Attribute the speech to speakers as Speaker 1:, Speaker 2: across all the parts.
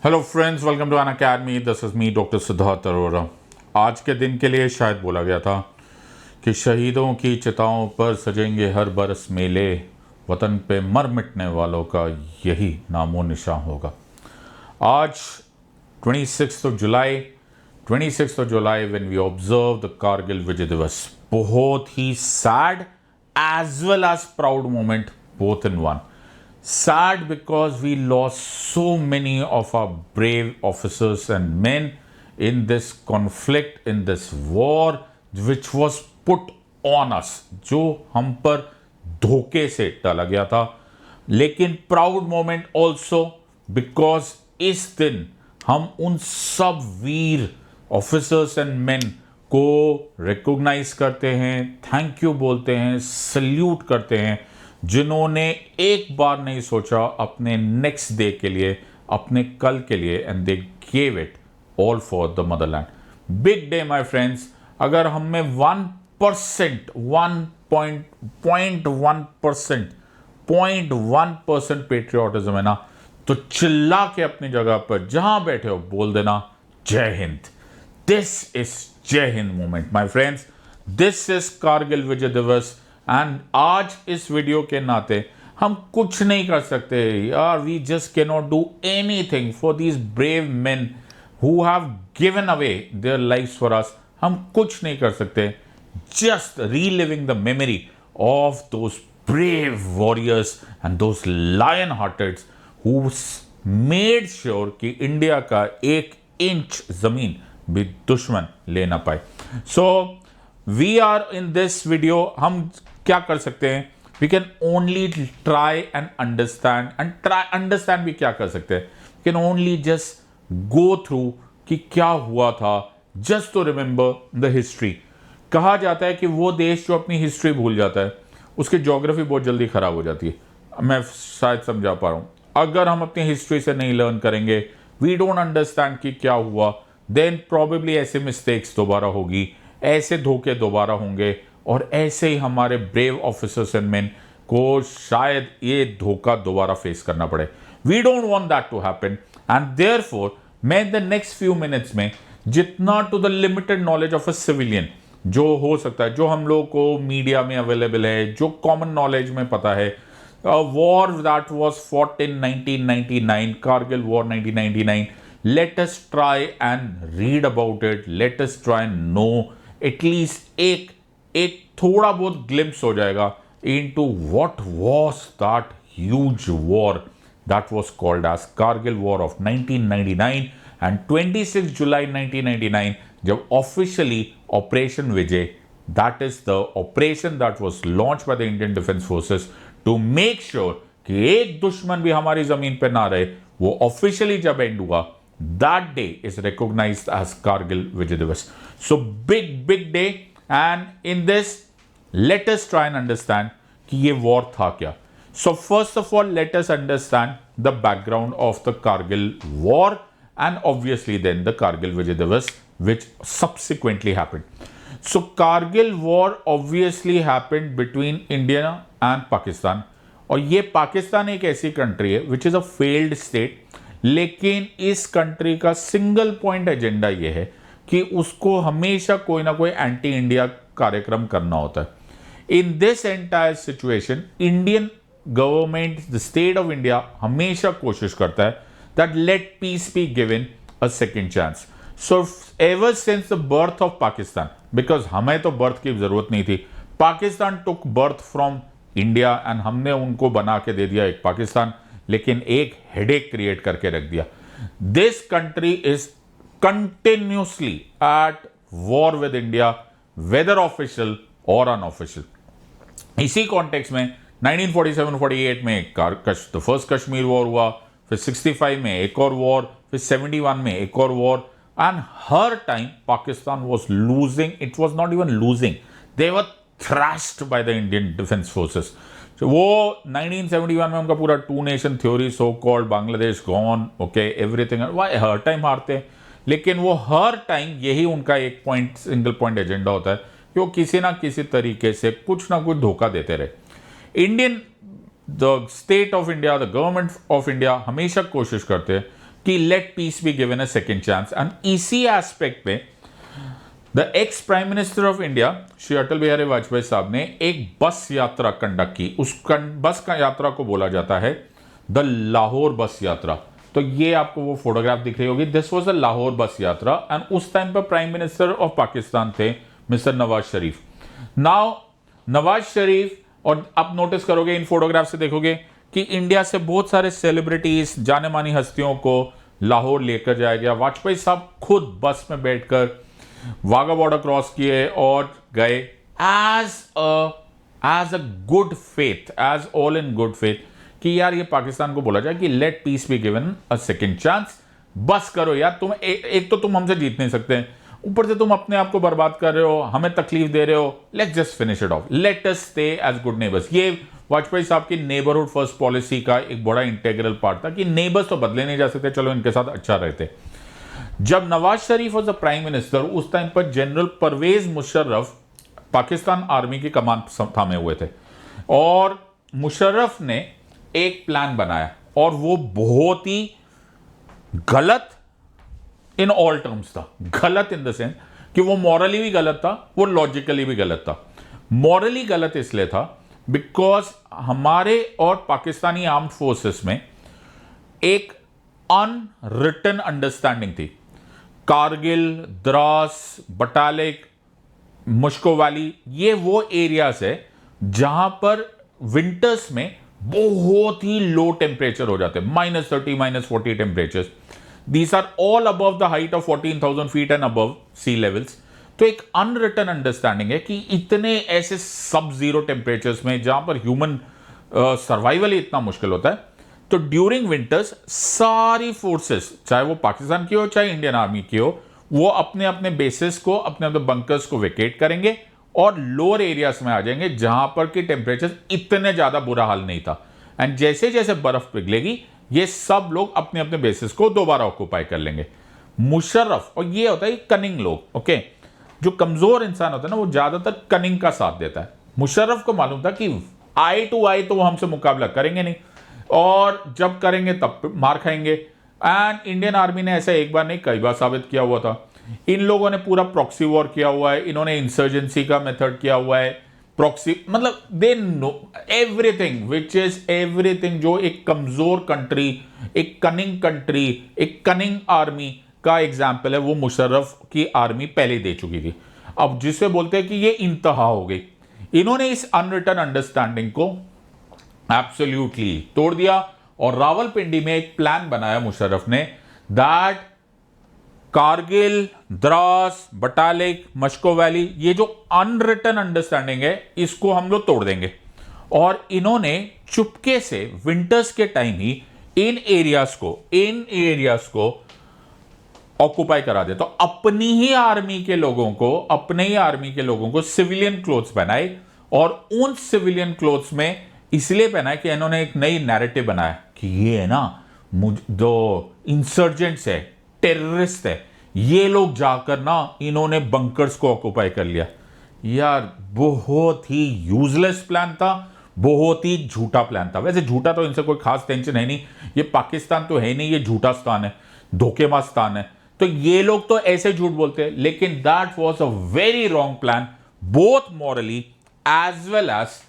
Speaker 1: Hello friends, welcome to Unacademy. This is me doctor Siddharth Arora. आज के दिन के लिए शायद बोला गया था कि शहीदों की चिताओं पर सजेंगे हर बरस मेले, वतन पे मर मिटने वालों का यही नामो निशान होगा। आज 26 जुलाई when we observe the Kargil Vijay Diwas, बहुत ही sad as well as proud moment both in one. Sad because we lost so many of our brave officers and men in this conflict, in this war, which was put on us, जो हम पर धोखे से डाला गया था। लेकिन proud moment also because इस दिन हम उन सब वीर ऑफिसर्स एंड मेन को रिकॉग्नाइज करते हैं, थैंक यू बोलते हैं, सल्यूट करते हैं, जिन्होंने एक बार नहीं सोचा अपने नेक्स्ट डे के लिए, अपने कल के लिए, and they gave it all for the Motherland. Big day my friends. अगर हम में 1%, 0.1% पेट्रियोटिज्म है ना, तो चिल्ला के अपनी जगह पर जहां बैठे हो बोल देना जय Hind. This is Jai Hind movement my friends. This is Kargil Vijay Diwas. And आज इस वीडियो के नाते हम कुछ नहीं कर सकते यार। We just can not do anything for these brave men who have given away their lifes for us. हम कुछ नहीं कर सकते, just reliving the memory of those brave warriors and those lion hearteds who made sure कि India का 1 inch जमीन भी दुश्मन ले ना पाए। So we are in this video, हम क्या कर सकते हैं? We can only try and understand भी क्या कर सकते हैं? We can only just go through कि क्या हुआ था, just to remember the history. कहा जाता है कि वो देश जो अपनी हिस्ट्री भूल जाता है उसकी ज्योग्राफी बहुत जल्दी खराब हो जाती है। मैं शायद समझा पा रहा हूं। अगर हम अपनी हिस्ट्री से नहीं लर्न करेंगे, वी डोंट अंडरस्टैंड कि क्या हुआ, देन प्रॉबेबली ऐसे मिस्टेक्स दोबारा होगी, ऐसे धोखे दोबारा होंगे, और ऐसे ही हमारे ब्रेव ऑफिसर्स एंड मेन को शायद ये धोखा दोबारा फेस करना पड़े। We don't want that to happen, and therefore मैं द नेक्स्ट फ्यू मिनट्स में जितना to the limited knowledge of a civilian जो हो सकता है, जो हम लोग को मीडिया में अवेलेबल है, जो कॉमन नॉलेज में पता है, war that was fought in 1999, Kargil war 1999, let us try and read about it, let us try and know at least एक थोड़ा बहुत ग्लिम्स हो जाएगा into what was that huge war that was called as Kargil War of 1999 and 26 July 1999 जब officially Operation Vijay, that is the operation that was launched by the Indian Defence Forces to make sure कि एक दुश्मन भी हमारी जमीन पर ना रहे, वो ऑफिशियली जब एंड हुआ, that day is recognized as Kargil Vijay Diwas. So big day, and in this let us try and understand कि ये war था क्या. So first of all let us understand the background of the Kargil war and obviously then the Kargil Vijay Diwas which subsequently happened. So Kargil war obviously happened between India and Pakistan, और ये पाकिस्तान एक ऐसी country है which is a failed state, लेकिन इस country का single point agenda ये है कि उसको हमेशा कोई ना कोई एंटी इंडिया कार्यक्रम करना होता है। In this entire situation Indian government, the state of India हमेशा कोशिश करता है that let peace be given a second chance. So ever since the birth of Pakistan, because हमें तो बर्थ की जरूरत नहीं थी, Pakistan took birth from India and हमने उनको बना के दे दिया एक पाकिस्तान, लेकिन एक हेडेक क्रिएट करके रख दिया। This country is continuously at war with India, whether official और अनऑफिशियल। इसी कॉन्टेक्स्ट में 1947-48 में द फर्स्ट कश्मीर वॉर हुआ, फिर 65 में एक और वॉर, फिर 71 में एक और war, and her time Pakistan was losing. It was not even losing, they were thrashed by the Indian Defence Forces. So वो 1971 में उनका पूरा 2 nation theory, so called Bangladesh gone, okay, everything, why हर टाइम हारते हैं, लेकिन वो हर टाइम यही उनका एक पॉइंट, सिंगल पॉइंट एजेंडा होता है कि वो किसी ना किसी तरीके से कुछ ना कुछ धोखा देते रहे। Indian, the state of India, the government of India हमेशा कोशिश करते हैं कि let peace be given a second chance. And इसी एस्पेक्ट में the ex prime minister of India Shri Atal Bihari Vajpayee साहब ने एक बस यात्रा कंडक्ट की। उस बस का यात्रा को बोला जाता है द लाहौर बस यात्रा। तो ये आपको वो फोटोग्राफ दिख रही होगी, दिस वाज द लाहौर बस यात्रा। एंड उस टाइम पर प्राइम मिनिस्टर ऑफ पाकिस्तान थे मिस्टर नवाज शरीफ। नाउ नवाज शरीफ, और आप नोटिस करोगे इन फोटोग्राफ से देखोगे कि इंडिया से बहुत सारे सेलिब्रिटीज, जाने मानी हस्तियों को लाहौर लेकर जाया गया। वाजपेयी साहब खुद बस में बैठकर वाघा बॉर्डर क्रॉस किए और गए as a good faith, as all in good faith, कि यार ये पाकिस्तान को बोला जाए कि let peace be given a second chance. बस करो यार, तुम एक तो तुम हमसे जीत नहीं सकते, ऊपर से तुम अपने आप को बर्बाद कर रहे हो, हमें तकलीफ दे रहे हो, let's just finish it off, let us stay as good neighbours. ये वाजपेयी साहब की नेबरहुड फर्स्ट पॉलिसी का एक बड़ा इंटेग्रल पार्ट था कि नेबर्स तो बदले नहीं जा सकते, चलो इनके साथ अच्छा रहते। जब Nawaz Sharif was the prime minister, उस टाइम पर जनरल परवेज मुशर्रफ पाकिस्तान आर्मी की कमान थामे हुए थे, और मुशर्रफ ने एक प्लान बनाया, और वो बहुत ही गलत इन ऑल टर्म्स था। गलत इन द सेंस कि वो मॉरली भी गलत था, वो लॉजिकली भी गलत था। मॉरली गलत इसलिए था बिकॉज हमारे और पाकिस्तानी आर्म्ड फोर्सेस में एक अनरिटन अंडरस्टैंडिंग थी। कारगिल, द्रास, बटालिक, मुश्को वैली, ये वो एरियाज है जहां पर विंटर्स में बहुत ही लो टेम्परेचर हो जाते हैं, -30, -40 temperatures. These are all above the height of 14,000 feet and above sea levels. तो एक अनरिटन अंडरस्टैंडिंग है कि इतने ऐसे सब जीरो टेम्परेचर्स में जहां पर ह्यूमन सर्वाइवल ही इतना मुश्किल होता है, तो ड्यूरिंग विंटर्स सारी फोर्सेस, चाहे वो पाकिस्तान की हो चाहे इंडियन आर्मी की हो, वो अपने अपने बेसिस को, अपने अपने बंकर्स को वेकेट करेंगे और लोअर एरियाज में आ जाएंगे जहां पर कि टेम्परेचर इतने ज्यादा बुरा हाल नहीं था। एंड जैसे जैसे बर्फ पिघलेगी ये सब लोग अपने अपने बेसिस को दोबारा ऑक्यूपाई कर लेंगे। मुशर्रफ, और ये होता है कनिंग लोग, ओके, जो कमजोर इंसान होता है ना वो ज्यादातर कनिंग का साथ देता है। मुशर्रफ को मालूम था कि आई टू आई तो वो हमसे मुकाबला करेंगे नहीं, और जब करेंगे तब मार खाएंगे। एंड इंडियन आर्मी ने ऐसा एक बार नहीं कई बार साबित किया हुआ था। इन लोगों ने पूरा प्रॉक्सी वॉर किया हुआ है, इन्होंने इंसर्जेंसी का मेथड किया हुआ है, प्रॉक्सी, मतलब they know everything which is everything. जो एक कमजोर कंट्री, एक कनिंग कंट्री, एक कनिंग आर्मी का एग्जाम्पल है, वो मुशर्रफ की आर्मी पहले दे चुकी थी। अब जिसे बोलते हैं कि ये इंतहा हो गई, इन्होंने इस अनरिटन अंडरस्टैंडिंग को एब्सोल्युटली तोड़ दिया, और रावलपिंडी में एक प्लान बनाया मुशर्रफ ने that Kargil, Dras, Batalik, Mushkoh valley, ये जो अनरिटन अंडरस्टैंडिंग है इसको हम लोग तोड़ देंगे। और इन्होंने चुपके से विंटर्स के टाइम ही इन एरियाज को ऑक्युपाई करा दिया। तो अपनी ही आर्मी के लोगों को सिविलियन क्लोथ्स पहनाए, और उन सिविलियन क्लोथ्स में इसलिए पहनाए कि इन्होंने एक नई नैरेटिव बनाया कि ये है ना जो इंसर्जेंट्स है, टेररिस्ट है, ये लोग जाकर ना इन्होंने बंकर्स को ऑक्युपाई कर लिया। यार बहुत ही यूजलेस प्लान था, बहुत ही झूठा प्लान था। वैसे झूठा तो इनसे कोई खास टेंशन है नहीं, ये पाकिस्तान तो है नहीं, ये झूठा स्थान है, धोखेबाज स्थान है, तो ये लोग तो ऐसे झूठ बोलते हैं। लेकिन that was a very wrong plan, both morally as well as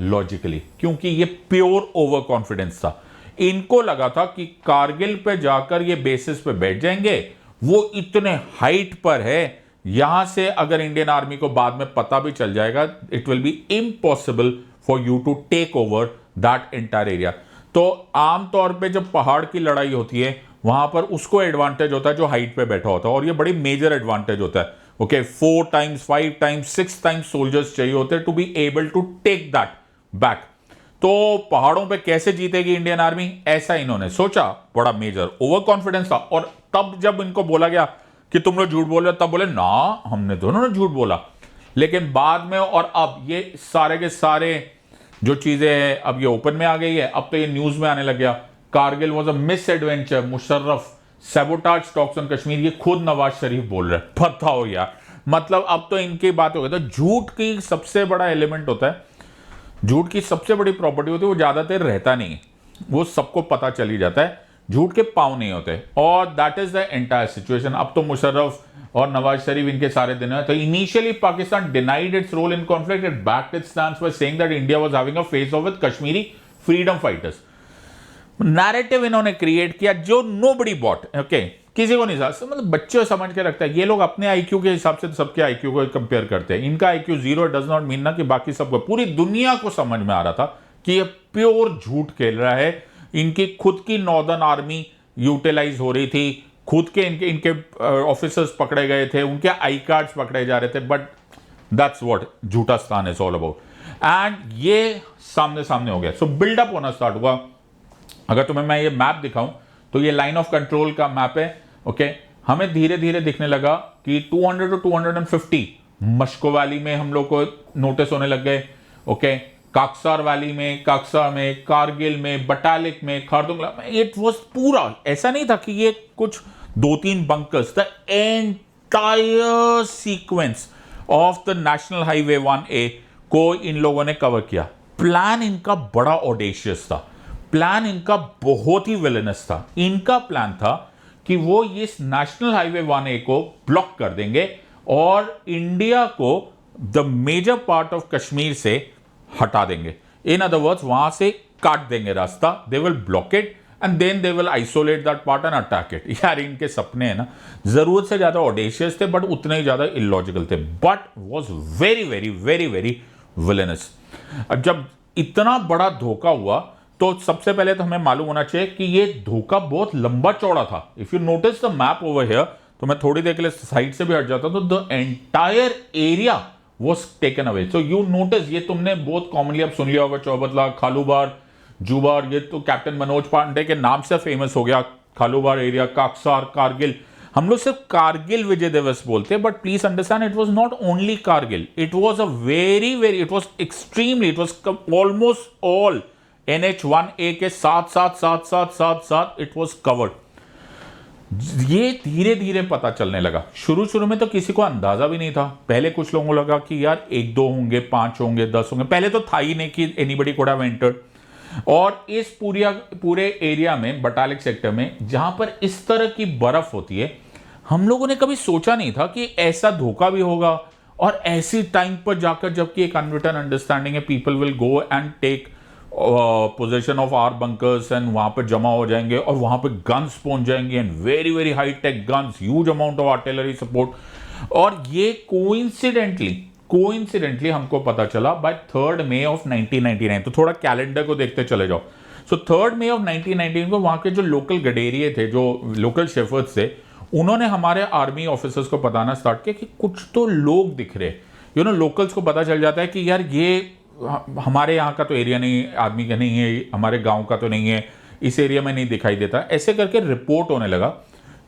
Speaker 1: logically, क्योंकि ये प्योर ओवर कॉन्फिडेंस था। इनको लगा था कि कारगिल पे जाकर ये बेसिस पे बैठ जाएंगे, वो इतने हाइट पर है, यहां से अगर इंडियन आर्मी को बाद में पता भी चल जाएगा, it will be impossible for you to take over that entire area. तो आमतौर पे जब पहाड़ की लड़ाई होती है वहां पर उसको एडवांटेज होता है जो हाइट पे बैठा होता है, और ये बड़ी मेजर एडवांटेज होता है। Okay, 4 times 5 times 6 times soldiers चाहिए होते हैं to be able to take that back. तो पहाड़ों पे कैसे जीतेगी इंडियन आर्मी, ऐसा इन्होंने सोचा, बड़ा मेजर ओवर कॉन्फिडेंस था। और तब जब इनको बोला गया कि तुम लोग झूठ बोल रहे हो, तब बोले ना हमने दोनों ने झूठ बोला। लेकिन बाद में और अब ये सारे के सारे जो चीजें हैं अब ये ओपन में आ गई है, अब तो ये न्यूज में आने लग गया। Kargil was a miss adventure, Musharraf sabotage talks on Kashmir, ये खुद नवाज शरीफ बोल रहे हैं। पता हो यार, मतलब अब तो इनकी बात हो गई। तो झूठ की सबसे बड़ा एलिमेंट होता है, झूठ की सबसे बड़ी प्रॉपर्टी होती है, वो ज्यादा देर रहता नहीं है, वो सबको पता चल ही जाता है। झूठ के पाँव नहीं होते, और that is the entire situation. अब तो मुशर्रफ और नवाज शरीफ इनके सारे दिन है। तो initially Pakistan denied its role in conflict, it backed its stand by saying that India was having a face off with Kashmiri freedom fighters. Narrative इन्होंने क्रिएट किया जो नोबडी बॉट, ओके, किसी को नहीं समझ, मतलब बच्चे समझ के रखते हैं। ये लोग अपने आईक्यू के हिसाब से सबके आईक्यू को कंपेयर करते हैं। इनका आईक्यू 0 डज नॉट मीन ना कि बाकी सबको, पूरी दुनिया को समझ में आ रहा था कि ये प्योर झूठ खेल रहा है। इनकी खुद की नॉर्दर्न आर्मी यूटिलाइज हो रही थी, खुद के इनके ऑफिसर्स पकड़े गए थे, उनके आई कार्ड्स पकड़े जा रहे थे, बट दैट्स व्हाट झूठास्तान इज ऑल अबाउट। एंड ये सामने सामने हो गया। सो बिल्डअप होना स्टार्ट हुआ। अगर तुम्हें मैं ये मैप दिखाऊं तो ये लाइन ऑफ कंट्रोल का मैप है, ओके। हमें धीरे धीरे दिखने लगा कि 200 to 250 मश्को वैली में हम लोग को नोटिस होने लग गए, ओके। काक्सार वैली में, काक्सा में, कारगिल में, बटालिक में, खारदुंगला में, इट वाज पूरा, ऐसा नहीं था कि ये कुछ 2-3 bunkers, the entire sequence of the national highway 1A को इन लोगों ने कवर किया। प्लान इनका बड़ा ऑडेशियस था, प्लान इनका बहुत ही विलेनस था। इनका प्लान था कि वो इस नेशनल हाईवे 1A को ब्लॉक कर देंगे और इंडिया को the major part of Kashmir से हटा देंगे। इन अदर वर्ड्स, वहां से काट देंगे रास्ता, they will block it and then they will isolate that part and attack it. यार इनके सपने हैं ना, जरूरत से ज्यादा ऑडेशियस थे बट उतने ही ज्यादा इलॉजिकल थे, but was very very very very villainous. जब इतना बड़ा धोखा हुआ तो सबसे पहले तो हमें मालूम होना चाहिए कि ये धोखा बहुत लंबा चौड़ा था। If you notice the map over here, तो मैं थोड़ी देर के लिए साइड से भी हट जाता हूं, तो the entire area was taken away. So you notice, ये तुमने बहुत कॉमनली अब सुन लिया होगा, चौबतला, खालूबार, जुबार, ये तो कैप्टन मनोज पांडे के नाम से फेमस हो गया। खालूबार एरिया, काक्सार, कारगिल, हम लोग सिर्फ कारगिल विजय दिवस बोलते हैं, but please understand it was not only Kargil, it was a very very, it was extremely, it was almost all NH1A के साथ इट वाज कवर्ड। ये धीरे धीरे पता चलने लगा। शुरू में तो किसी को अंदाजा भी नहीं था। पहले कुछ लोगों को लगा कि यार 1-2 होंगे, 5 होंगे, 10 होंगे, पहले तो था ही नहीं कि एनीबडी कुड हैव एंटर्ड। और इस पूरे एरिया में, बटालिक सेक्टर में, जहां पर इस तरह की बर्फ होती है, हम लोगों ने कभी सोचा नहीं था कि ऐसा धोखा भी होगा और ऐसी टाइम पर जाकर, जबकि एक अनरिटन अंडरस्टैंडिंग है, people will go and take position of our bunkers and वहां पर जमा हो जाएंगे और वहां पे गन्स पहुंच जाएंगे and very very high tech guns, huge amount of artillery support. और ये कोइंसिडेंटली हमको पता चला बाय 3 मई ऑफ 1999। तो थोड़ा कैलेंडर को देखते चले जाओ। सो 3 मई ऑफ 1999 को वहां के जो लोकल गडेरिए थे, जो लोकल शेफर्ड्स थे, उन्होंने हमारे आर्मी ऑफिसर्स को बताना स्टार्ट किया कि कुछ तो लोग दिख रहे। यू नो, लोकल्स को पता चल जाता है कि यार ये हमारे यहाँ का तो एरिया नहीं, आदमी का नहीं है, हमारे गांव का तो नहीं है, इस एरिया में नहीं दिखाई देता। ऐसे करके रिपोर्ट होने लगा।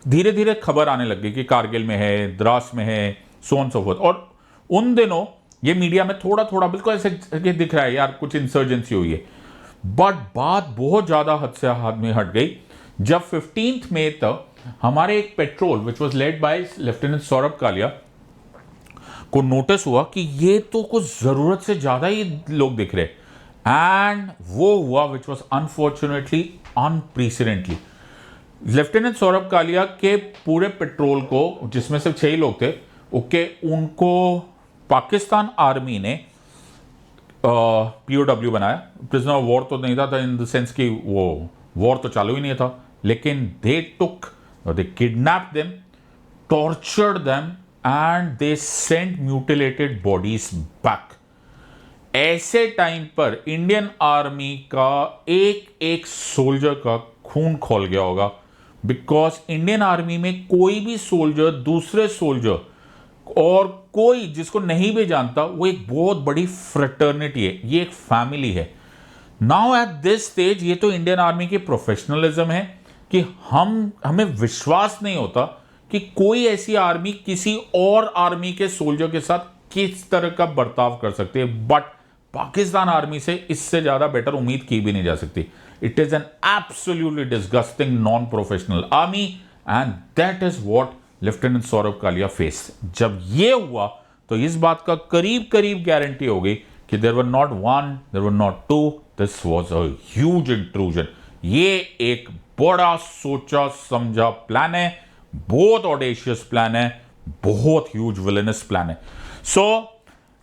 Speaker 1: धीरे धीरे खबर आने लग गई कि कारगिल में है, द्रास में है, सो ऑन सो फोर्थ। और उन दिनों ये मीडिया में थोड़ा थोड़ा बिल्कुल ऐसे दिख रहा है यार कुछ इंसर्जेंसी हुई है, बट बात बहुत ज्यादा हद से हाथ में हट गई जब 15 मई तक हमारे एक patrol which was led by lieutenant Saurabh Kalia को नोटिस हुआ कि ये तो कुछ जरूरत से ज्यादा ही लोग दिख रहे। एंड वो हुआ which was unfortunately unprecedentedly. Lieutenant Saurabh Kalia के पूरे पेट्रोल को, जिसमें सिर्फ 6 ही लोग थे, ओके, उनको पाकिस्तान आर्मी ने POW बनाया। प्रिजनर ऑफ वॉर तो नहीं था इन द सेंस कि वो वॉर तो चालू ही नहीं था, लेकिन they kidnapped them, tortured them and they sent mutilated bodies back. ऐसे टाइम पर इंडियन आर्मी का एक सोल्जर का खून खोल गया होगा, बिकॉज इंडियन आर्मी में कोई भी सोल्जर दूसरे सोल्जर और कोई जिसको नहीं भी जानता, वो एक बहुत बड़ी फ्रेटर्निटी है, ये एक फैमिली है। नाउ एट दिस स्टेज ये तो इंडियन आर्मी की प्रोफेशनलिज्म है कि हमें विश्वास नहीं होता कि कोई ऐसी आर्मी किसी और आर्मी के सोल्जर के साथ किस तरह का बर्ताव कर सकती है। बट पाकिस्तान आर्मी से इससे ज्यादा बेटर उम्मीद की भी नहीं जा सकती। It is an absolutely disgusting non professional army and that is what lieutenant Saurabh Kalia face. जब ये हुआ तो इस बात का करीब करीब गारंटी हो गई कि there were not 1, there were not 2, this was a huge intrusion. ये एक बड़ा सोचा समझा प्लान है, बहुत ऑडेशियस प्लान है, बहुत ह्यूज विलेनस प्लान है। सो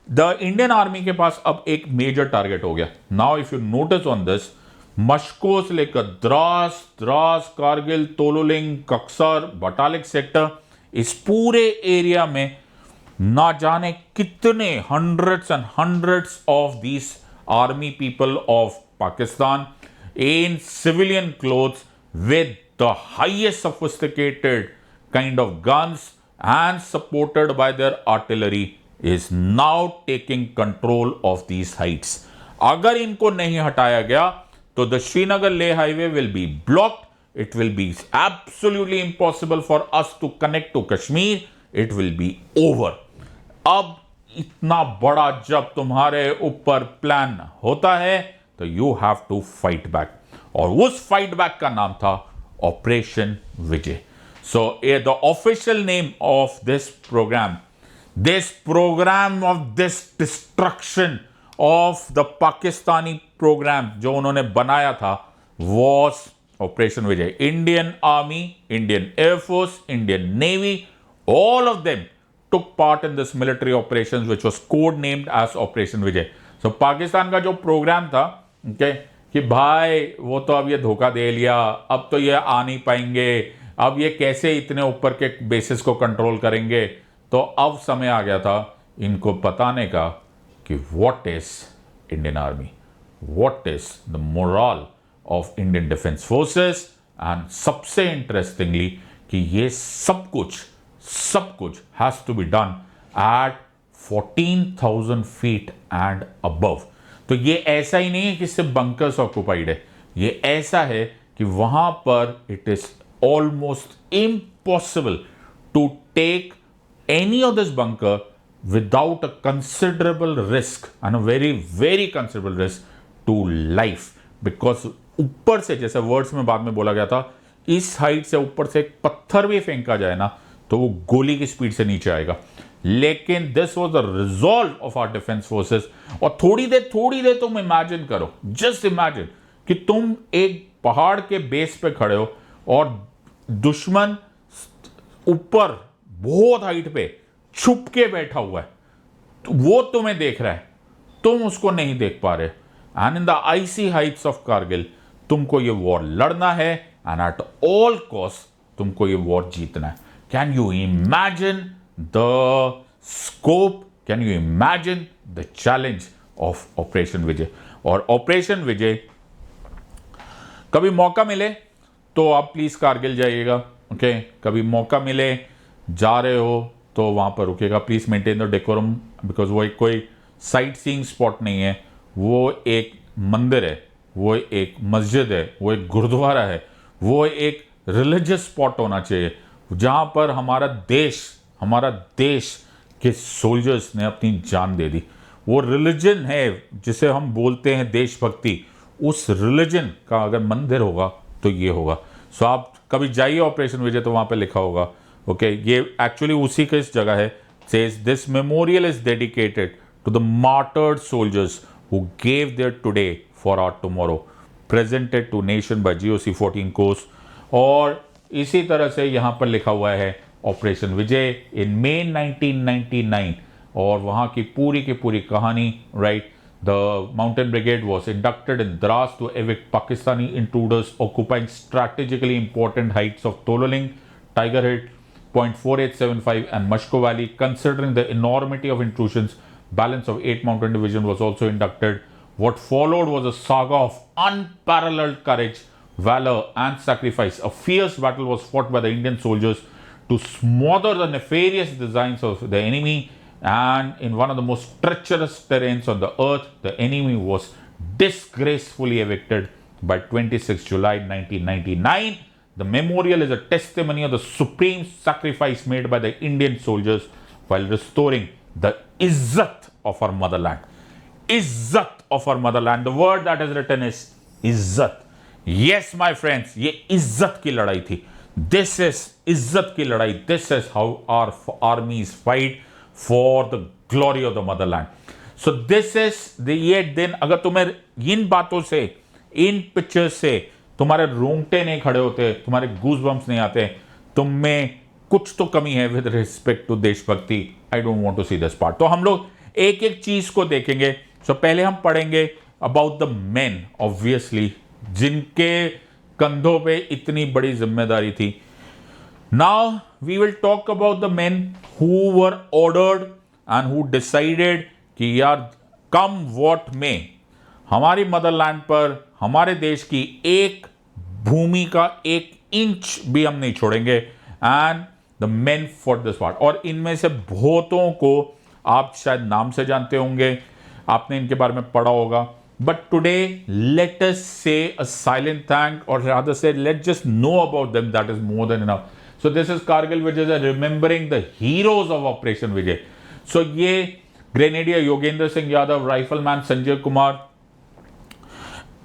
Speaker 1: द इंडियन आर्मी के पास अब एक मेजर टारगेट हो गया। Now if you notice on this, Mushkoh से लेकर द्रास, कारगिल, तोलोलिंग, कक्सर, बटालिक सेक्टर, इस पूरे एरिया में ना जाने कितने hundreds and hundreds of this army people of Pakistan in civilian clothes with the highest sophisticated kind of guns and supported by their artillery is now taking control of these heights. अगर इनको नहीं हटाया गया तो the Srinagar Leh highway will be blocked. It will be absolutely impossible for us to connect to Kashmir. It will be over. अब इतना बड़ा जब तुम्हारे ऊपर प्लान होता है तो you have to fight back, और उस फाइट बैक का नाम था operation Vijay. So the official name of this programme of this destruction of the Pakistani programme जो उन्होंने बनाया था was operation Vijay. Indian army, Indian air force, Indian navy, all of them took part in this military operations which was code named as Operation Vijay. So Pakistan का जो programme था कि भाई वो तो अब ये धोखा दे लिया, अब तो ये आ नहीं पाएंगे, अब ये कैसे इतने ऊपर के बेसिस को कंट्रोल करेंगे, तो अब समय आ गया था इनको बताने का कि what is Indian army, what is the moral of Indian defence forces, and सबसे इंटरेस्टिंगली कि ये सब कुछ has to be done at 14,000 feet and above. तो ये ऐसा ही नहीं है कि सिर्फ बंकर्स ऑक्युपाइड है, ये ऐसा है कि वहां पर it is almost impossible to take any of this bunker without a considerable risk and a very very considerable risk to life, because ऊपर से, जैसे वर्ड्स में बाद में बोला गया था, इस हाइट से ऊपर से एक पत्थर भी फेंका जाए ना तो वो गोली की स्पीड से नीचे आएगा। लेकिन this was the resolve of our defence forces. और थोड़ी देर तुम इमेजिन करो, जस्ट इमेजिन कि तुम एक पहाड़ के बेस पे खड़े हो और दुश्मन ऊपर बहुत हाइट पे छुप के बैठा हुआ है, तो वो तुम्हें देख रहा है, तुम उसको नहीं देख पा रहे, and in the icy heights of Kargil तुमको ये वॉर लड़ना है एंड एट ऑल कॉस्ट तुमको ये वॉर जीतना है। Can you imagine the scope, can you imagine the challenge of operation Vijay? और ऑपरेशन विजय, कभी मौका मिले तो आप प्लीज कारगिल जाइएगा, ओके? कभी मौका मिले, जा रहे हो तो वहां पर रुकेगा, please maintain the decorum, because वो एक कोई साइट सीइंग स्पॉट नहीं है, वो एक मंदिर है, वो एक मस्जिद है, वो एक गुरुद्वारा है, वो एक रिलीजियस स्पॉट होना चाहिए जहां पर हमारा देश के सोल्जर्स ने अपनी जान दे दी। वो रिलीजन है जिसे हम बोलते हैं देशभक्ति, उस रिलीजन का अगर मंदिर होगा तो ये होगा। सो आप कभी जाइए ऑपरेशन विजय तो वहां पे लिखा होगा, ओके? ये एक्चुअली उसी की जगह है। Says this memorial is dedicated to the martyred soldiers who gave their today for our tomorrow, presented to nation by GOC 14 course. और इसी तरह से यहाँ पर लिखा हुआ है ऑपरेशन विजय इन May 1999, और वहाँ की पूरी कहानी, right? The mountain brigade was inducted in Drass to evict Pakistani intruders occupying strategically important heights of Tololing, Tiger Hill, Point 4875 and Mashko Valley. Considering the enormity of intrusions, balance of 8 mountain division was also inducted. What followed was a saga of unparalleled courage, valor and sacrifice. A fierce battle was fought by the Indian soldiers to smother the nefarious designs of the enemy, and in one of the most treacherous terrains on the earth, the enemy was disgracefully evicted by 26 July 1999. The memorial is a testimony of the supreme sacrifice made by the Indian soldiers while restoring the izzat of our motherland. Izzat of our motherland. The word that is written is izzat. Yes, my friends, ये इज्जत की लड़ाई थी. This is इज्जत की लड़ाई. This is how our armies fight for the glory of the motherland. So this is the ये दिन, अगर तुम्हें इन बातों से, इन पिक्चर्स से तुम्हारे रोंगटे नहीं खड़े होते, तुम्हारे गूज बम्स नहीं आते, तुम में कुछ तो कमी है विद रिस्पेक्ट टू देशभक्ति। I don't want to see this part. तो हम लोग एक एक चीज को देखेंगे। सो पहले हम पढ़ेंगे अबाउट द मेन, ऑब्वियसली, जिनके कंधों पे इतनी बड़ी जिम्मेदारी थी। Now we will talk about the men who were ordered and who decided कि यार कम वॉट में हमारी मदरलैंड पर, हमारे देश की एक भूमि का 1 इंच भी हम नहीं छोड़ेंगे। And the main for this part. और इनमें से बहुतों को आप शायद नाम से जानते होंगे, आपने इनके बारे में पढ़ा होगा, but today let us say a silent thank, और rather say let just know about them, that is more than enough. So this is Kargil Vijay, remembering the heroes of operation Vijay. सो ये grenadier Yogendra Singh Yadav, rifleman Sanjay Kumar,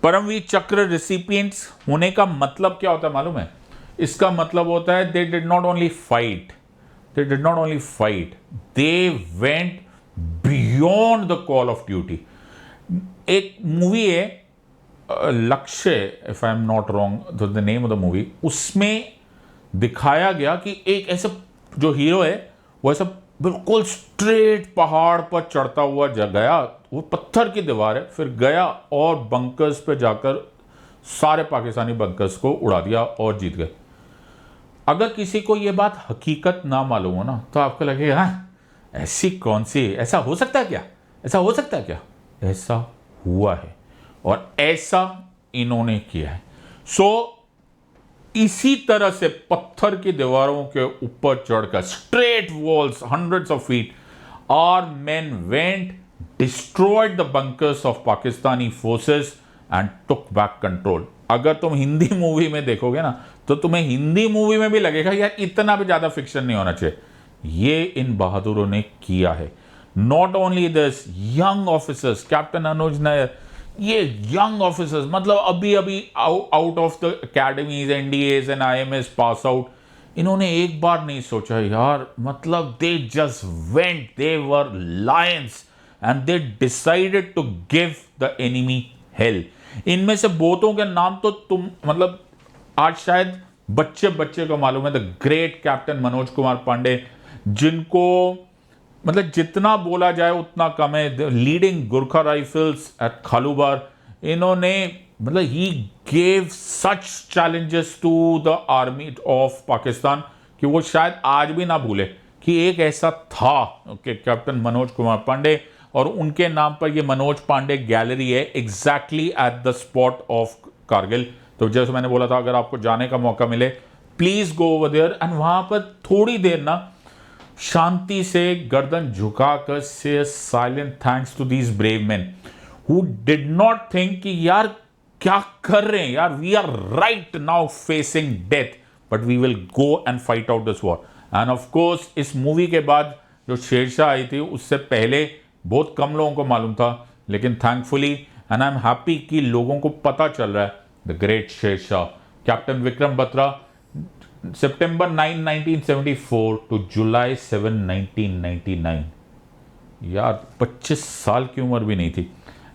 Speaker 1: Paramvir Chakra recipients होने का मतलब क्या होता है मालूम है? इसका मतलब होता है they did not only fight, they went beyond the call of duty. एक मूवी है लक्ष्य, if I am not wrong the name of the movie, उसमें दिखाया गया कि एक ऐसा जो हीरो है वो ऐसा बिल्कुल स्ट्रेट पहाड़ पर चढ़ता हुआ गया, वो पत्थर की दीवार है, फिर गया और बंकर्स पे जाकर सारे पाकिस्तानी बंकर्स को उड़ा दिया और जीत गए। अगर किसी को ये बात हकीकत ना मालूम हो ना, तो आपको लगेगा हाँ ऐसी कौन सी, ऐसा हो सकता है क्या, ऐसा हुआ है और ऐसा इन्होंने किया है। सो इसी तरह से पत्थर की दीवारों के ऊपर चढ़कर, straight walls hundreds of feet, our men went, destroyed the bunkers of Pakistani forces and took back control. अगर तुम हिंदी मूवी में देखोगे ना, तो तुम्हें हिंदी मूवी में भी लगेगा यार इतना भी ज्यादा फिक्शन नहीं होना चाहिए। ये इन बहादुरों ने किया है। Not only this, young officers, captain Anuj Nayar, ये यंग ऑफिसर्स मतलब अभी अभी out of the academies, NDAs and IMS pass out, इन्होंने एक बार नहीं सोचा यार, मतलब they just went, they were lions and they decided to give the enemy hell. इनमें से बहुतों के नाम तो तुम मतलब आज शायद बच्चे बच्चे को मालूम है। The great captain Manoj Kumar Pandey, जिनको मतलब जितना बोला जाए उतना कम है, leading Gorkha rifles at Khalubar. इन्होंने मतलब ही gave such challenges to the army of Pakistan कि वो शायद आज भी ना भूले कि एक ऐसा था कैप्टन मनोज कुमार पांडे, और उनके नाम पर ये मनोज पांडे गैलरी है exactly at the spot of Kargil. तो जैसे मैंने बोला था, अगर आपको जाने का मौका मिले please go over there and वहां पर थोड़ी देर ना शांति से गर्दन झुकाकर से silent thanks to these brave man who did not think कि यार क्या कर रहे हैं यार, we are right now facing death, but we will go and fight out this war. And of course इस मूवी के बाद जो शेरशाह आई थी, उससे पहले बहुत कम लोगों को मालूम था, लेकिन thankfully and I am happy कि लोगों को पता चल रहा है the great Shershah. Captain Vikram Batra, September 9, 1974 to July 7, 1999। यार 25 साल की उम्र भी नहीं थी।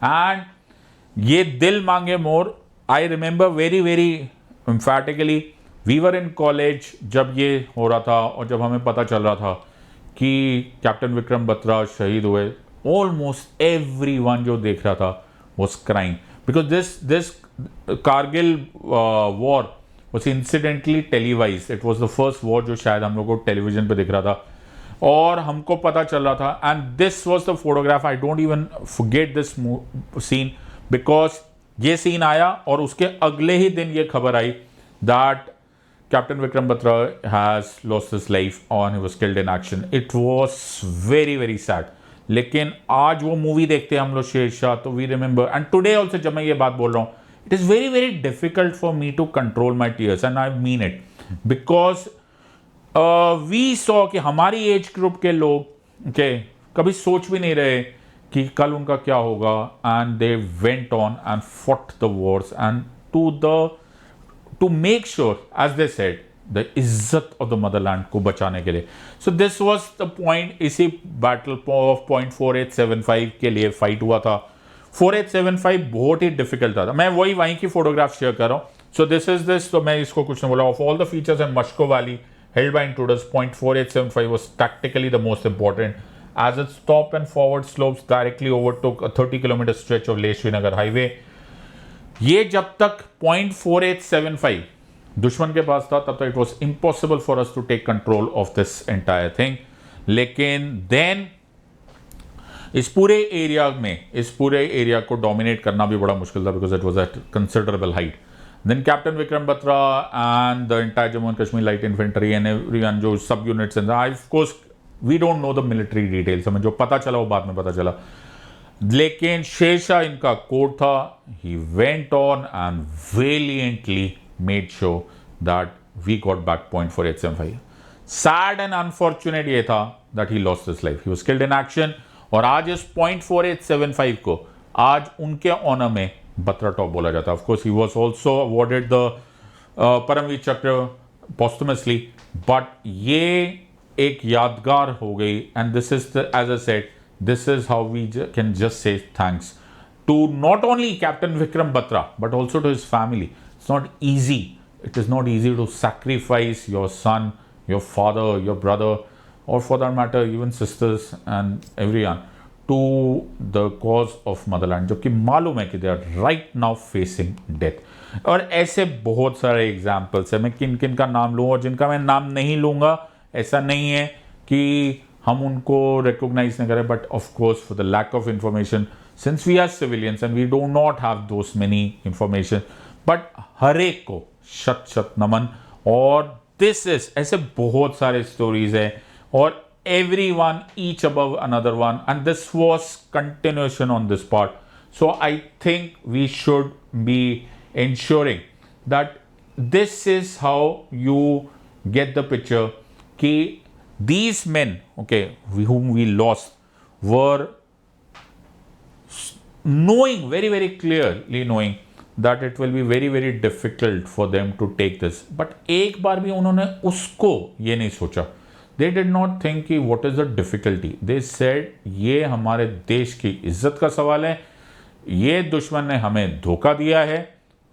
Speaker 1: एंड ये दिल मांगे more, I remember very very emphatically, we were in college जब ये हो रहा था और जब हमें पता चल रहा था कि कैप्टन विक्रम बत्रा शहीद हुए, ऑलमोस्ट एवरीवन जो देख रहा था was crying because this Kargil war was incidentally televised. It was the first war जो शायद हम लोग को टेलीविजन पे दिख रहा था और हमको पता चल रहा था। And this was the photograph, I don't even forget this scene because ये सीन आया और उसके अगले ही दिन ये खबर आई that captain Vikram Batra has lost his life और he was killed in action. It was very very sad. लेकिन आज वो मूवी देखते हैं हम लोग शेरशाह, तो we remember, and today also जब मैं ये बात बोल रहा हूँ, it is very very difficult for me to control my tears and I mean it because we saw कि हमारी एज ग्रुप के लोग कभी सोच भी नहीं रहे कि कल उनका क्या होगा, and they went on and fought the wars and to make sure, as they said, the इज्जत of the motherland को बचाने के लिए। so this was the point। इसी battle of point 4875 के लिए फाइट हुआ था। 4875 बहुत ही डिफिकल्ट था। मैं वहीं की फोटोग्राफ शेयर कर रहा हूँ। So this is this. तो मैं इसको कुछ नहीं बोला. Of all the features in Mashko Valley held by intruders, point 4875 was tactically the most important, as its top and forward slopes directly overtook a 30-kilometer stretch of Leh-Srinagar highway. ये जब तक .4875 दुश्मन के पास था तब तक it was impossible for us to take control of this entire thing. लेकिन then इस पूरे एरिया को डोमिनेट करना भी बड़ा मुश्किल था, because it was at considerable height. Then captain Vikram Batra and the entire Jammu and Kashmir light infantry and everyone जो सब units and of course we don't know the military details, हमें जो पता चला वो बाद में पता चला. लेकिन शेरशाह इनका कोड था. He went on and valiantly made sure that we got back .4875. Sad and unfortunate ये था that he lost his life. He was killed in action. और आज इस .4875 को आज उनके ऑनर में बत्रा टॉप बोला जाता है. Of course he was also awarded the Param Vir Chakra posthumously, but ये एक यादगार हो गई. And this is as I said, this is how we can just say thanks to not only Captain Vikram Batra but also to his family. It's not easy. It is not easy to sacrifice your son, your father, your brother, or for that matter even sisters and everyone to the cause of motherland, जबकि मालूम है कि they are right now facing death. और ऐसे बहुत सारे examples हैं. मैं किन किन का नाम लूँ और जिनका मैं नाम नहीं लूँगा, ऐसा नहीं है कि हम उनको रिकॉग्नाइज नहीं करें, but of course for the lack of information, since we are civilians and we do not have those many information, but हर एक को शत शत नमन. और दिस इज ऐसे बहुत सारे स्टोरीज है और every one each above another one, and this was continuation on this part. So I think we should be ensuring that this is how you get the picture कि these men, okay, whom we lost, were knowing very clearly knowing that it will be very difficult for them to take this, but एक बार भी उन्होंने उसको ये नहीं सोचा. They did not think कि what is the difficulty. They said ये हमारे देश की इज्जत का सवाल है, ये दुश्मन ने हमें धोखा दिया है.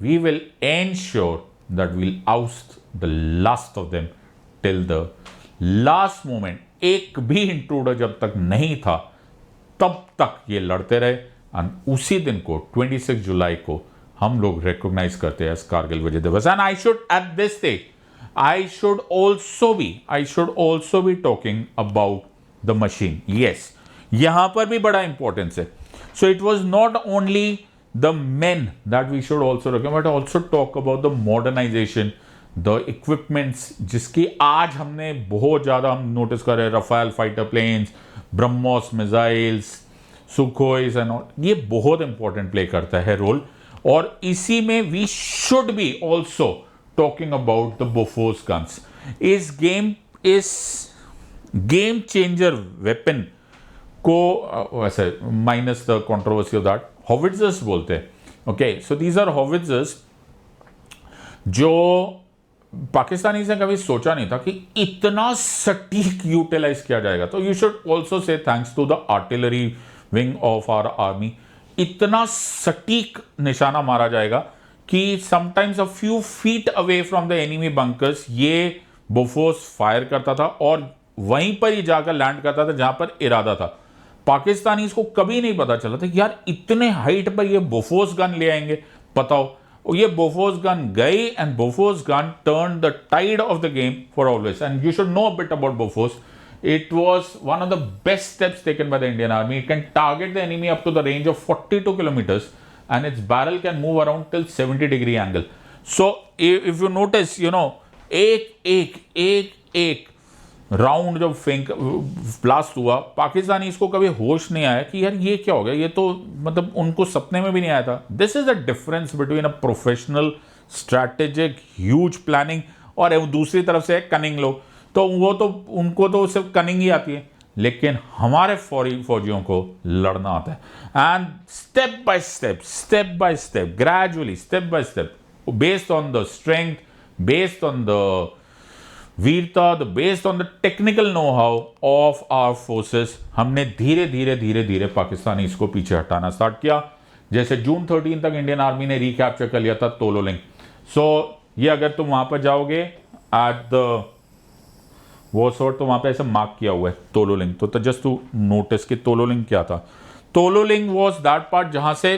Speaker 1: We will ensure that we'll oust the last of them till the last moment. एक भी इंट्रूडर जब तक नहीं था तब तक ये लड़ते रहे. और उसी दिन को 26 जुलाई को हम लोग रिकॉग्नाइज करते हैं Kargil Vijay Diwas. And I should at this stage I should also be talking about the machine. Yes, यहां पर भी बड़ा इंपॉर्टेंस है. So it was not only the men that we should also recognize, but also talk about the modernization, the equipments जिसकी आज हमने बहुत ज़्यादा हम नोटिस कर रहे हैं. Rafale fighter planes, BrahMos missiles, Sukhois and all, ये बहुत इंपॉर्टेंट प्ले करता है रोल. और इसी में we should be also talking about the Bofors guns. इस गेम चेंजर वेपन को वैसे minus the controversy of that howitzers बोलते हैं. Okay, so these are howitzers जो पाकिस्तानी से कभी सोचा नहीं था कि इतना सटीक यूटिलाइज किया जाएगा. तो you should also say thanks to the artillery wing of our army. इतना सटीक निशाना मारा जाएगा कि sometimes a few feet away from the enemy bunkers ये बोफोर्स फायर करता था और वहीं पर ही जाकर लैंड करता था जहां पर इरादा था. पाकिस्तानी इसको कभी नहीं पता चला था यार इतने हाइट पर ये बोफोर्स गन ले आएंगे. बताओ, ये बोफोर्स गन गई and Bofors gun turn the tide of the game for always. And you should know a bit about Bofors. It was one of the best steps taken by the Indian Army. It can target the enemy up to the range of 42 kilometers and its barrel can move around till 70-degree angle. So if you notice, you know, एक round जब blast हुआ, पाकिस्तानी इसको कभी होश नहीं आया कि यार ये क्या हो गया. ये तो मतलब उनको सपने में भी नहीं आया था. This is the difference between a professional strategic huge planning और दूसरी तरफ से कनिंग लोग. तो वो तो उनको तो सिर्फ कनिंग ही आती है, लेकिन हमारे फौजियों को लड़ना आता है. And step by step gradually step by step based on the strength, based on the वीरता, based on the technical know how of our forces, हमने धीरे धीरे पाकिस्तानी इसको पीछे हटाना स्टार्ट किया. जैसे जून 13 तक इंडियन आर्मी ने रिकैप्चर कर लिया था तोलोलिंग. सो ये अगर तुम वहां पर जाओगे एट द वो सॉर्ट, तो वहां पे ऐसा मार्क किया हुआ है तोलोलिंग, तो जस्ट टू नोटिस कि तोलोलिंग क्या था। तोलोलिंग वाज दैट पार्ट जहां से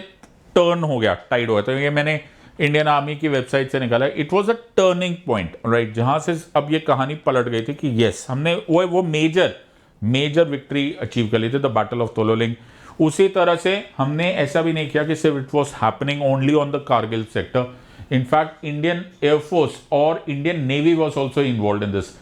Speaker 1: टर्न हो गया, टाइड हो गया। तो ये मैंने इंडियन आर्मी की वेबसाइट से निकाला, it was a turning point, right, जहां से अब ये कहानी पलट गई थी कि यस, हमने वो मेजर विक्ट्री अचीव कर ली थी, द बैटल ऑफ तोलोलिंग। उसी तरह से हमने ऐसा भी नहीं किया कि सिर्फ it was happening only on the Kargil sector. In fact Indian air force और Indian navy was also involved in this.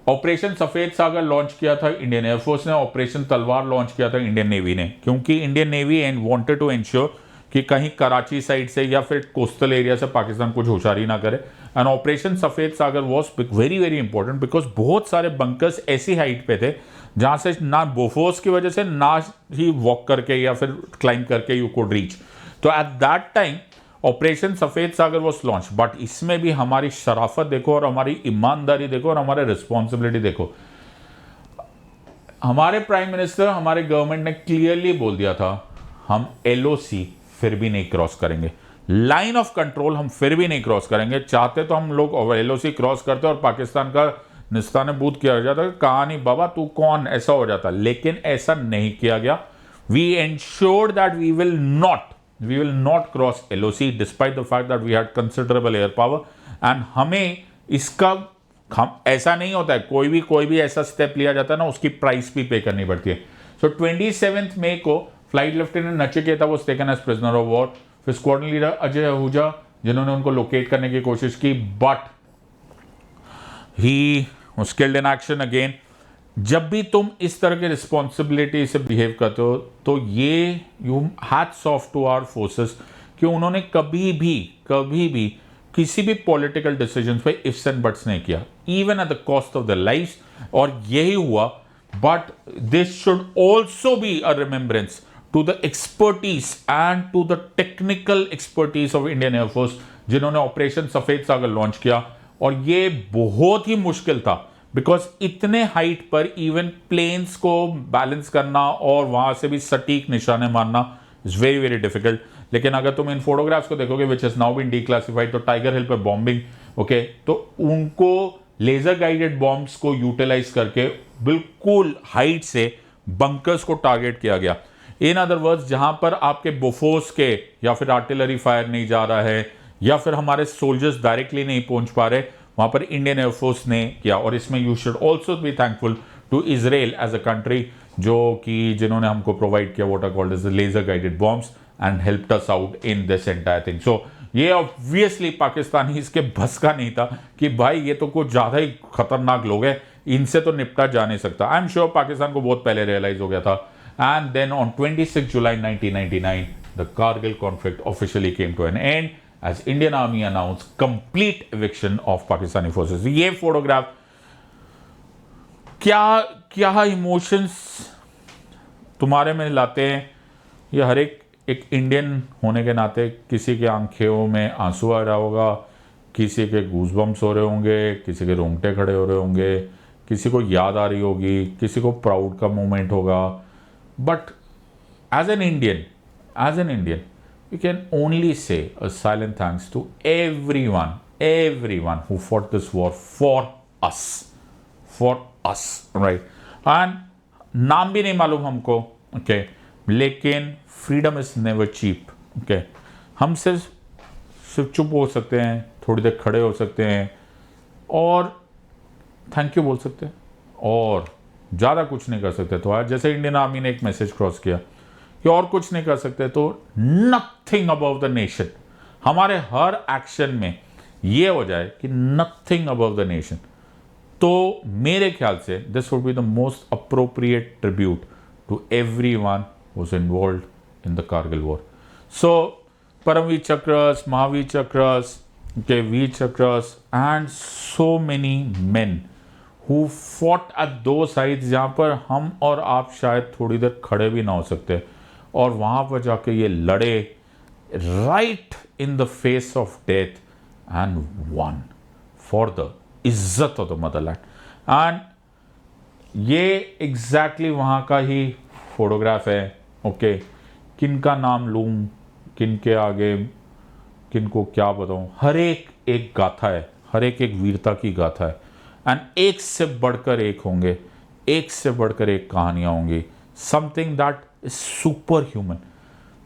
Speaker 1: Operation Safed Sagar launch किया था इंडियन एयरफोर्स ने, ऑपरेशन तलवार लॉन्च किया था इंडियन नेवी ने, क्योंकि Indian navy wanted to ensure कि कहीं कराची साइड से या फिर कोस्टल एरिया से पाकिस्तान कुछ होशियारी ना करे। And operation Safed Sagar was very very important because बहुत सारे बंकर्स ऐसी हाइट पे थे जहां से ना बोफोर्स की वजह से ना ही वॉक करके या फिर क्लाइंब करके यू कुड रीच। तो at that time operation Safed Sagar was launch, but इसमें भी हमारी शराफत देखो और हमारी ईमानदारी देखो और हमारे रिस्पॉन्सिबिलिटी देखो। हमारे प्राइम मिनिस्टर, हमारे गवर्नमेंट ने क्लियरली बोल दिया था हम एलओसी फिर भी नहीं क्रॉस करेंगे, लाइन ऑफ कंट्रोल हम फिर भी नहीं क्रॉस करेंगे। चाहते तो हम लोग एलओसी क्रॉस करते और पाकिस्तान का निस्तान बूत किया जाता, कहा नहीं बाबा तू कौन, ऐसा हो जाता, लेकिन ऐसा नहीं किया गया। We ensured that we will not cross LOC despite the fact that we had considerable air power. And हमें इसका ऐसा नहीं होता है, कोई भी ऐसा स्टेप लिया जाता है ना, उसकी प्राइस भी पे करनी पड़ती है। सो 27 मई को flight lieutenant Nachiketa was taken as prisoner of war. फिर स्क्वाड्रन लीडर अजय आहूजा, जिन्होंने उनको लोकेट करने की कोशिश की, but he was killed in action again. जब भी तुम इस तरह के रिस्पॉन्सिबिलिटी से बिहेव करते हो तो ये you hats off to our forces कि उन्होंने कभी भी किसी भी पॉलिटिकल डिसीजंस पे इफ्स एंड बट्स नहीं किया, even at the cost of the life. और यही हुआ, but this should also be a remembrance to the expertise and to the technical expertise of Indian air force, जिन्होंने ऑपरेशन सफेद सागर लॉन्च किया। और ये बहुत ही मुश्किल था बिकॉज इतने हाइट पर इवन प्लेन्स को बैलेंस करना और वहां से भी सटीक निशाने मारना इज वेरी वेरी डिफिकल्ट। लेकिन अगर तुम इन फोटोग्राफ्स को देखोगे which is now been declassified, तो टाइगर हिल पर बॉम्बिंग, ओके, तो उनको लेजर गाइडेड बॉम्ब्स को यूटिलाइज करके बिल्कुल हाइट से बंकर्स को टारगेट किया गया। इन अदर वर्ड्स, जहां पर आपके बोफोर्स के या फिर आर्टिलरी फायर नहीं जा रहा है या फिर हमारे सोल्जर्स डायरेक्टली नहीं पहुंच पा रहे, वहां पर इंडियन एयरफोर्स ने किया। और इसमें you should also be thankful to Israel as a country, जो कि जिन्होंने हमको प्रोवाइड किया what are called as laser guided bombs and helped us out in this entire thing. So ये ऑब्वियसली पाकिस्तानी इसके बस का नहीं था कि भाई ये तो कुछ ज्यादा ही खतरनाक लोग हैं, इनसे तो निपटा जा नहीं सकता। आई एम श्योर पाकिस्तान को बहुत पहले रियलाइज हो गया था। एंड देन ऑन 26 जुलाई 1999 the Kargil conflict officially came to an end as Indian Army announced complete eviction of Pakistani forces। ये फोटोग्राफ क्या इमोशंस तुम्हारे में लाते हैं, ये हर एक इंडियन होने के नाते किसी के आंखों में आंसू आ रहा होगा, किसी के गूज़बम्प्स हो रहे होंगे, किसी के रोंगटे खड़े हो रहे होंगे, किसी को याद आ रही होगी, किसी को प्राउड का मोमेंट होगा। But as an Indian we can only say a silent thanks to everyone who fought this war for us, right? And नाम भी नहीं मालूम हमको, okay? लेकिन freedom is never cheap, okay? हम सिर्फ चुप हो सकते हैं, थोड़ी देर खड़े हो सकते हैं और थैंक यू बोल सकते हैं और ज़्यादा कुछ नहीं कर सकते। तो आज जैसे इंडियन आर्मी ने एक मैसेज क्रॉस किया कि और कुछ नहीं कर सकते, तो नथिंग अबव द नेशन, हमारे हर एक्शन में ये हो जाए कि नथिंग अबव द नेशन, तो मेरे ख्याल से this would be the most appropriate tribute to everyone who was involved in the Kargil war. So Paramvir chakras, Mahavir chakras, के Vir chakras and so many men who fought at those sides जहाँ पर हम और आप शायद थोड़ी देर खड़े भी ना हो सकते, और वहाँ पर जाके ये लड़े right in the face of death and one for the इज्जत ऑफ द मदरलैंड। एंड ये एग्जैक्टली वहाँ का ही फोटोग्राफ है, ओके? किन का नाम लूँ, किन के आगे किनको क्या बताऊं, हर एक एक गाथा है, हर एक एक वीरता की गाथा है। एंड एक से बढ़कर एक होंगे, एक से बढ़कर एक कहानियां होंगी, something that is super human.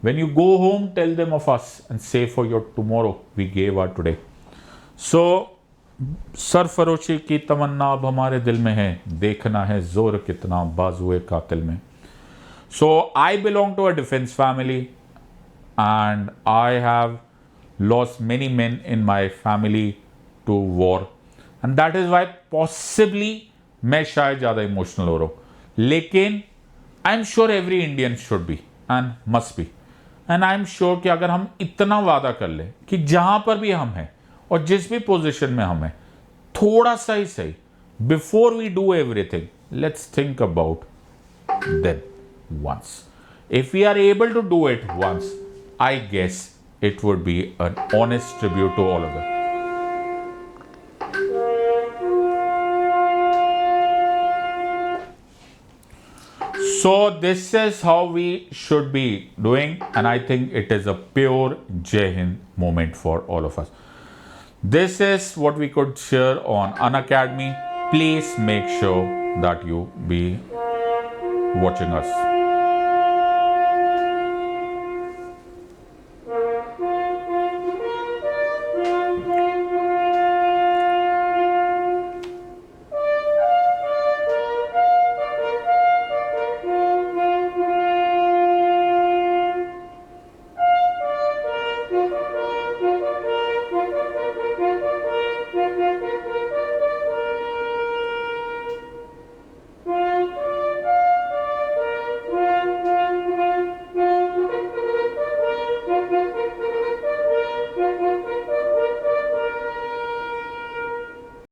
Speaker 1: When you go home, tell them of us and say for your tomorrow we gave our today. So सरफरोशी की तमन्ना अब हमारे दिल में है, देखना है जोर कितना बाजुए कातिल में। So I belong to a defense family and I have lost many men in my family to war and that is why possibly मैं शायद ज़्यादा इमोशनल हो रहा हूँ, लेकिन I am sure every Indian should be and must be. And I am sure कि अगर हम इतना वादा कर ले कि जहां पर भी हम हैं और जिस भी पोजीशन में हम हैं, थोड़ा सा ही सही, before we do everything, let's think about them once. If we are able to do it once, I guess it would be an honest tribute to all of them. So this is how we should be doing, and I think it is a pure Jai Hind moment for all of us. This is what we could share on Unacademy. Please make sure that you be watching us.